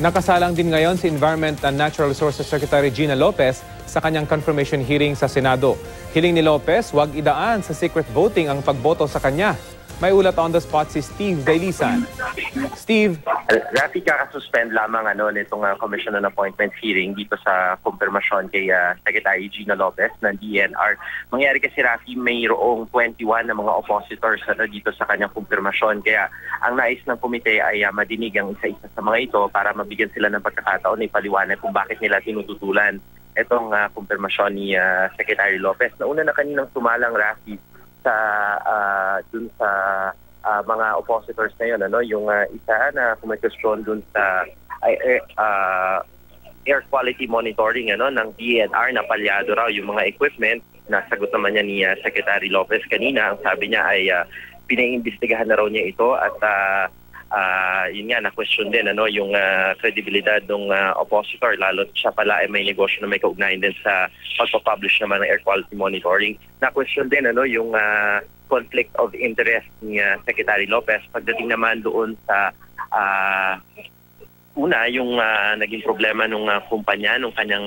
Nakasalang din ngayon si Environment and Natural Resources Secretary Gina Lopez sa kanyang confirmation hearing sa Senado. Hiling ni Lopez, huwag idaan sa secret voting ang pagboto sa kanya. May ulat on the spot si Steve Dailisan. Steve? Rafi, kakasuspend lamang nitong Commission on Appointments hearing dito sa kumpirmasyon kay Secretary Gina Lopez ng DENR. Mangyari kasi, Rafi, mayroong 21 na mga oppositors dito sa kanyang kumpirmasyon. Kaya ang nais ng komite ay madinig ang isa-isa sa mga ito para mabigyan sila ng pagkakataon na ipaliwanag kung bakit nila tinututulan itong kumpirmasyon ni Secretary Lopez. Nauna na kaninang sumalang, Rafi, sa dun sa mga oppositors na yun, yung isa na kumikwestiyon dun sa air quality monitoring ng DENR na palyado raw yung mga equipment. Nasagot naman niya ni Secretary Lopez kanina. Ang sabi niya ay pinaiimbestigahan na raw niya ito at yun nga, na-question din yung kredibilidad ng oppositor, lalo siya pala ay may negosyo na may kaugnayan din sa pagpapublish naman ng air quality monitoring. Na-question din yung conflict of interest ni Secretary Lopez pagdating naman doon sa una, yung naging problema ng kumpanya, nung kanyang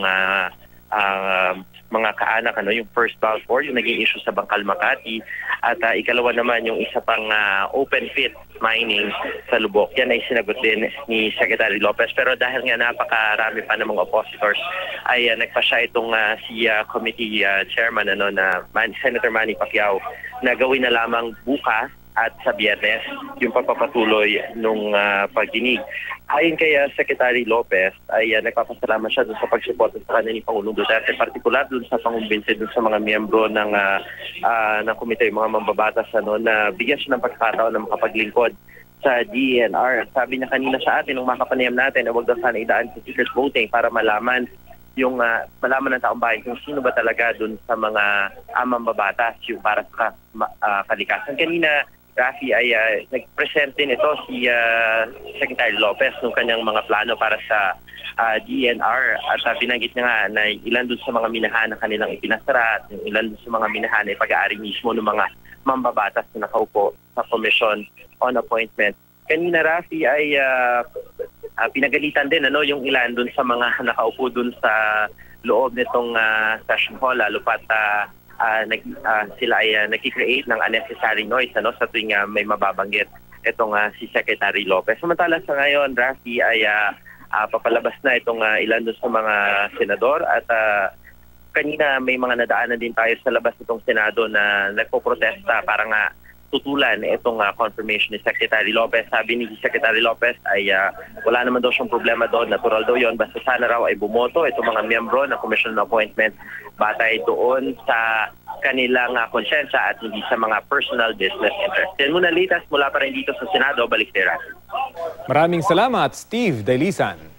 mga kaanak, yung First Balfour, yung naging issue sa Bangkal, Makati, at ikalawa naman yung isa pang open pit mining sa Lubok. Yan ay sinagot din ni Secretary Lopez. Pero dahil nga napakarami pa ng mga oppositors, ay nagpasya itong si committee chairman na Senator Manny Pacquiao na gawin na lamang bukas at sa Biyernes yung pagpapatuloy nung pagdinig. Ayon kay Secretary Lopez ay nagpapasalamat siya dun sa pagsuporta sa kanya ni Pangulong Duterte, partikular dun sa pangumbinse dun sa mga miyembro ng komite, yung mga mambabatas na bigyan siya ng pagkakataon na makapaglingkod sa DENR. Sabi niya kanina sa atin, nung makapanayam natin, na huwag daw sana idaan sa secret voting para malaman ng taong bayan kung sino ba talaga dun sa mga mambabatas yung para sa kalikasan. Kanina, Rafi, ay nag-present din ito si Secretary Lopez ng kanyang mga plano para sa DENR at binanggit niya nga na ilan dun sa mga minahan na kanilang ipinasara at ilan dun sa mga minahan ay pag-aari mismo ng mga mambabatas na nakaupo sa Commission on Appointment. Kanina, Rafi, ay pinagalitan din yung ilan dun sa mga nakaupo dun sa loob nitong session hall, lalo pat sila ay nag-create ng unnecessary noise sa tuwing may mababanggit itong si Secretary Lopez. Samantala sa ngayon, Rafi, ay papalabas na itong ilan dun sa mga senador at kanina may mga nadaanan din tayo sa labas nitong Senado na nagpo-protesta para nga tutulan itong confirmation ni Secretary Lopez. Sabi ni Secretary Lopez ay wala naman daw siyang problema doon, natural daw yon, basta sana raw ay bumoto itong mga miyembro ng Commission on Appointment batay doon sa kanilang konsensya at hindi sa mga personal business interest. Yan muna latest mula pa rin dito sa Senado, balik tira. Maraming salamat, Steve Dailisan.